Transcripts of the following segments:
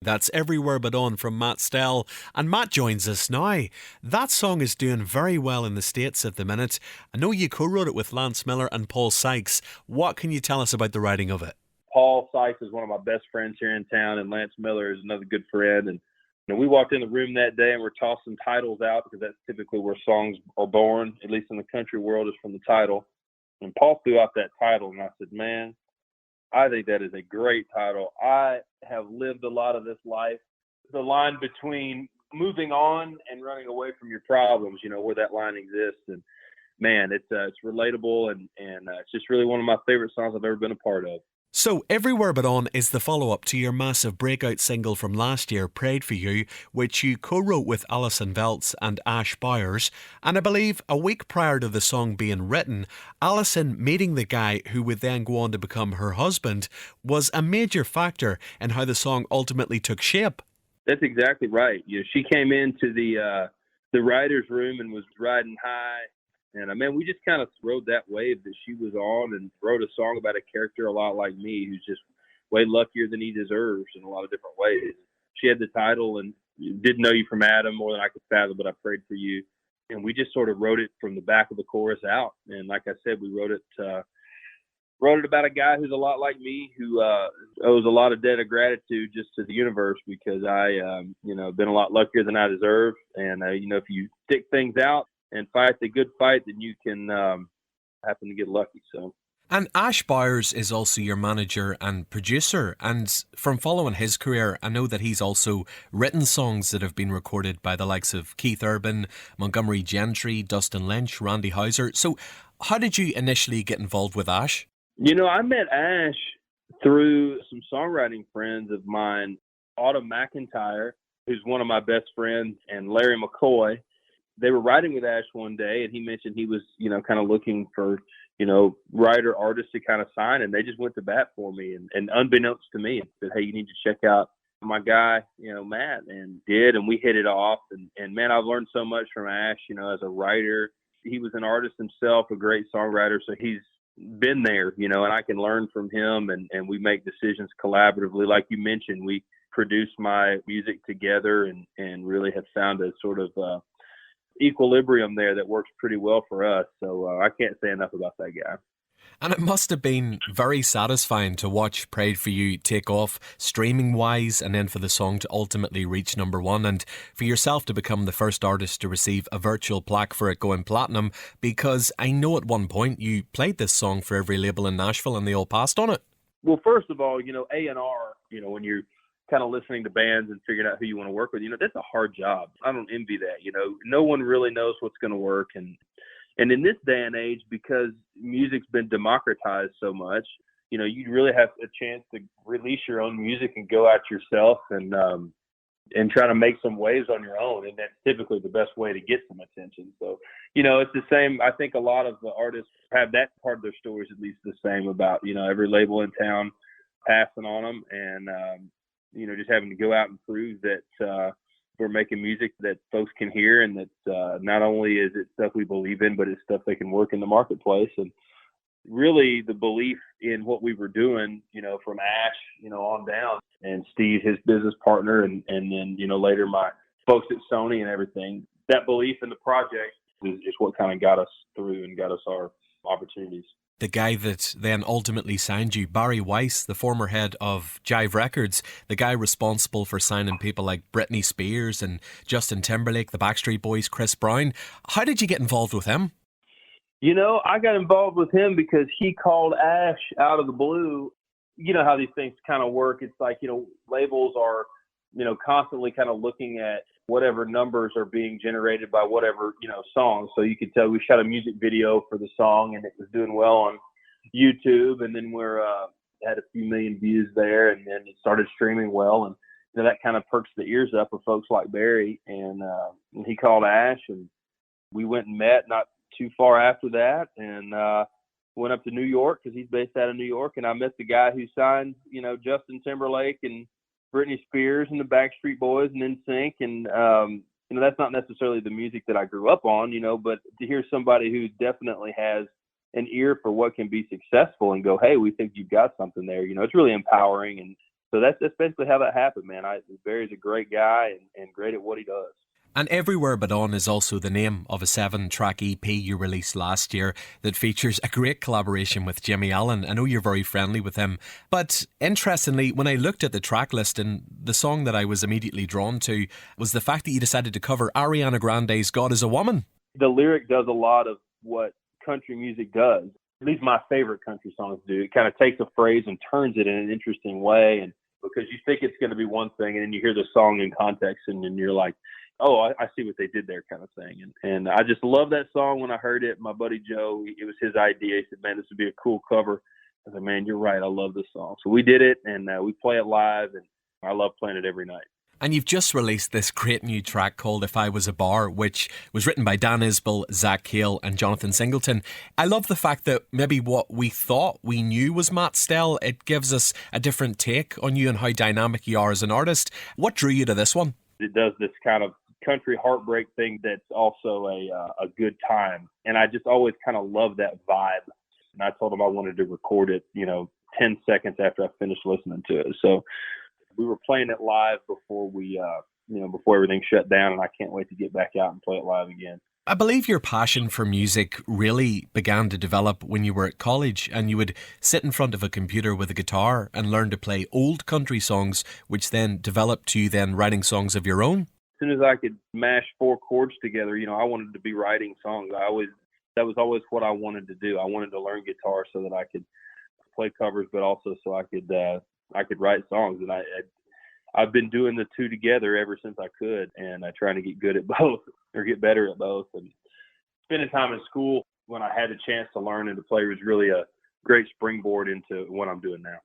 That's Everywhere But On from Matt Stell. And Matt joins us now. That song is doing very well in the States at the minute. I know you co-wrote it with Lance Miller and Paul Sykes. What can you tell us about the writing of it? Paul Sykes is one of my best friends here in town, and Lance Miller is another good friend. And we walked in the room that day and we're tossing titles out because that's typically where songs are born, at least in the country world, is from the title. And Paul threw out that title, and I said, man, I think that is a great title. I have lived a lot of this life. The line between moving on and running away from your problems, where that line exists. And man, it's relatable, and it's just really one of my favorite songs I've ever been a part of. So, Everywhere But On is the follow-up to your massive breakout single from last year, Prayed For You, which you co-wrote with Alison Veltz and Ash Byers. And I believe a week prior to the song being written, Alison meeting the guy who would then go on to become her husband was a major factor in how the song ultimately took shape. That's exactly right. She came into the writer's room and was riding high. And, man, we just kind of rode that wave that she was on and wrote a song about a character a lot like me who's just way luckier than he deserves in a lot of different ways. She had the title and Didn't Know You from Adam, More Than I Could Fathom, But I Prayed For You. And we just sort of wrote it from the back of the chorus out. And like I said, we wrote it about a guy who's a lot like me, who owes a lot of debt of gratitude just to the universe because I, been a lot luckier than I deserve. And, if you stick things out and fight the good fight, then you can happen to get lucky. So. And Ash Byers is also your manager and producer. And from following his career, I know that he's also written songs that have been recorded by the likes of Keith Urban, Montgomery Gentry, Dustin Lynch, Randy Houser. So how did you initially get involved with Ash? I met Ash through some songwriting friends of mine, Autumn McIntyre, who's one of my best friends, and Larry McCoy. They were writing with Ash one day, and he mentioned he was, kind of looking for, writer artists to kind of sign, and they just went to bat for me. And unbeknownst to me, said, hey, you need to check out my guy, Matt, and did, and we hit it off. And man, I've learned so much from Ash, as a writer. He was an artist himself, a great songwriter, so he's been there, and I can learn from him, and we make decisions collaboratively. Like you mentioned, we produce my music together and really have found a sort of equilibrium there that works pretty well for us. So I can't say enough about that guy. And it must have been very satisfying to watch Prayed For You take off streaming-wise, and then for the song to ultimately reach number one, and for yourself to become the first artist to receive a virtual plaque for it going platinum, because I know at one point you played this song for every label in Nashville and they all passed on it. Well, first of all, A&R, when you're kind of listening to bands and figuring out who you want to work with, that's a hard job. I don't envy that. No one really knows what's going to work. And in this day and age, because music's been democratized so much, you really have a chance to release your own music and go out yourself and try to make some waves on your own. And that's typically the best way to get some attention. So, it's the same. I think a lot of the artists have that part of their stories at least the same about, every label in town passing on them and, just having to go out and prove that we're making music that folks can hear, and that not only is it stuff we believe in, but it's stuff that can work in the marketplace. And really the belief in what we were doing, from Ash, on down, and Steve, his business partner, and then, later my folks at Sony and everything, that belief in the project is what kind of got us through and got us our opportunities. The guy that then ultimately signed you, Barry Weiss, the former head of Jive Records, the guy responsible for signing people like Britney Spears and Justin Timberlake, the Backstreet Boys, Chris Brown. How did you get involved with him? I got involved with him because he called Ash out of the blue. You know how these things kind of work. It's like, labels are, constantly kind of looking at whatever numbers are being generated by whatever, songs. So you could tell we shot a music video for the song and it was doing well on YouTube. And then we're had a few million views there, and then it started streaming well. And that kind of perks the ears up of folks like Barry. And he called Ash, and we went and met not too far after that, and went up to New York because he's based out of New York. And I met the guy who signed, Justin Timberlake and Britney Spears and the Backstreet Boys and NSYNC. And, that's not necessarily the music that I grew up on, but to hear somebody who definitely has an ear for what can be successful and go, hey, we think you've got something there, it's really empowering. And So that's basically how that happened, man. Barry's a great guy and great at what he does. And Everywhere But On is also the name of a 7-track EP you released last year that features a great collaboration with Jimmy Allen. I know you're very friendly with him. But interestingly, when I looked at the track list, and the song that I was immediately drawn to was the fact that you decided to cover Ariana Grande's God Is a Woman. The lyric does a lot of what country music does. At least my favorite country songs do. It kind of takes a phrase and turns it in an interesting way. And because you think it's going to be one thing, and then you hear the song in context, and then you're like, oh, I see what they did there, kind of thing. And I just love that song. When I heard it, my buddy Joe, it was his idea. He said, man, this would be a cool cover. I said, man, you're right. I love this song. So we did it, and we play it live, and I love playing it every night. And you've just released this great new track called If I Was a Bar, which was written by Dan Isbell, Zach Cale and Jonathan Singleton. I love the fact that maybe what we thought we knew was Matt Stell, it gives us a different take on you and how dynamic you are as an artist. What drew you to this one? It does this kind of country heartbreak thing that's also a good time. And I just always kind of love that vibe. And I told him I wanted to record it, 10 seconds after I finished listening to it. So we were playing it live before before everything shut down, and I can't wait to get back out and play it live again. I believe your passion for music really began to develop when you were at college, and you would sit in front of a computer with a guitar and learn to play old country songs, which then developed to you then writing songs of your own. As soon as I could mash 4 chords together, I wanted to be writing songs. That was always what I wanted to do. I wanted to learn guitar so that I could play covers, but also so I could write songs. And I've been doing the two together ever since I could, and I trying to get good at both or get better at both. And spending time in school when I had a chance to learn and to play was really a great springboard into what I'm doing now.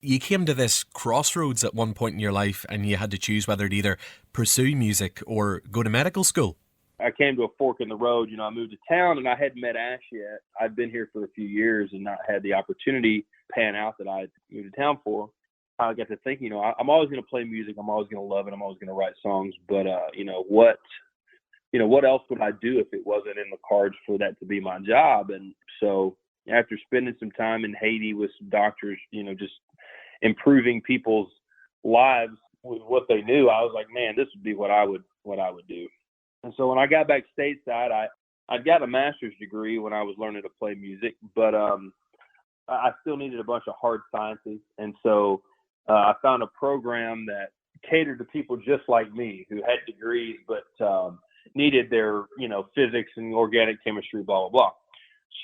You came to this crossroads at one point in your life, and you had to choose whether to either pursue music or go to medical school. I came to a fork in the road. I moved to town, and I hadn't met Ash yet. I'd been here for a few years and not had the opportunity pan out that I moved to town for. I got to thinking, I'm always going to play music. I'm always going to love it. I'm always going to write songs. But, what else would I do if it wasn't in the cards for that to be my job? And so after spending some time in Haiti with some doctors, just improving people's lives with what they knew, I was like, man, this would be what I would do. And so when I got back stateside, I got a master's degree when I was learning to play music, but I still needed a bunch of hard sciences. And so I found a program that catered to people just like me who had degrees but needed their, physics and organic chemistry, blah, blah, blah.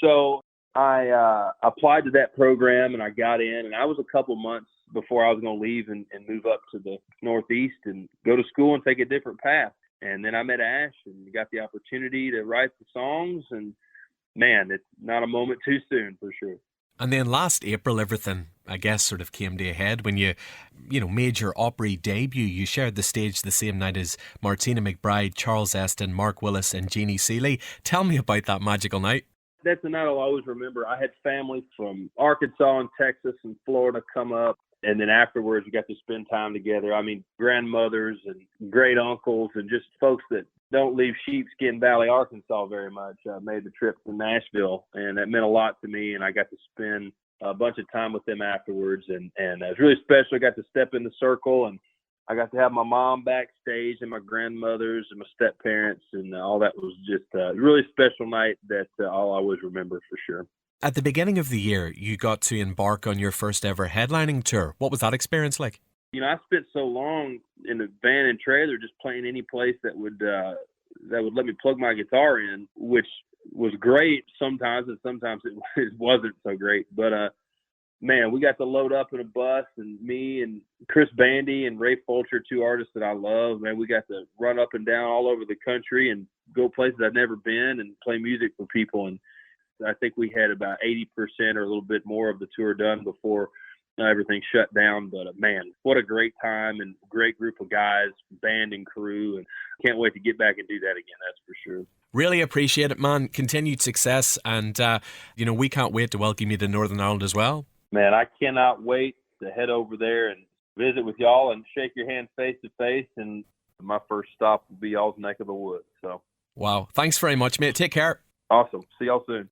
So I applied to that program and I got in, and I was a couple months before I was going to leave and move up to the Northeast and go to school and take a different path. And then I met Ash and got the opportunity to write the songs, and man, it's not a moment too soon for sure. And then last April, everything, I guess, sort of came to a head when you made your Opry debut. You shared the stage the same night as Martina McBride, Charles Esten, Mark Willis and Jeannie Seely. Tell me about that magical night. That's a night I'll always remember. I had family from Arkansas and Texas and Florida come up. And then afterwards, we got to spend time together. I mean, grandmothers and great uncles and just folks that don't leave Sheepskin Valley, Arkansas very much, made the trip to Nashville. And that meant a lot to me. And I got to spend a bunch of time with them afterwards. And it was really special. I got to step in the circle, and I got to have my mom backstage and my grandmothers and my step parents, and all that was just a really special night that I'll always remember for sure. At the beginning of the year, you got to embark on your first ever headlining tour. What was that experience like? I spent so long in the van and trailer just playing any place that would let me plug my guitar in, which was great sometimes, and sometimes it wasn't so great. But man, we got to load up in a bus, and me and Chris Bandy and Ray Fulcher, 2 artists that I love, man, we got to run up and down all over the country and go places I'd never been and play music for people. And I think we had about 80% or a little bit more of the tour done before everything shut down. But man, what a great time, and great group of guys, band and crew, and can't wait to get back and do that again, that's for sure. Really appreciate it, man. Continued success, and we can't wait to welcome you to Northern Ireland as well. Man, I cannot wait to head over there and visit with y'all and shake your hand face to face, and my first stop will be y'all's neck of the woods. So, wow, thanks very much, mate. Take care. Awesome. See y'all soon.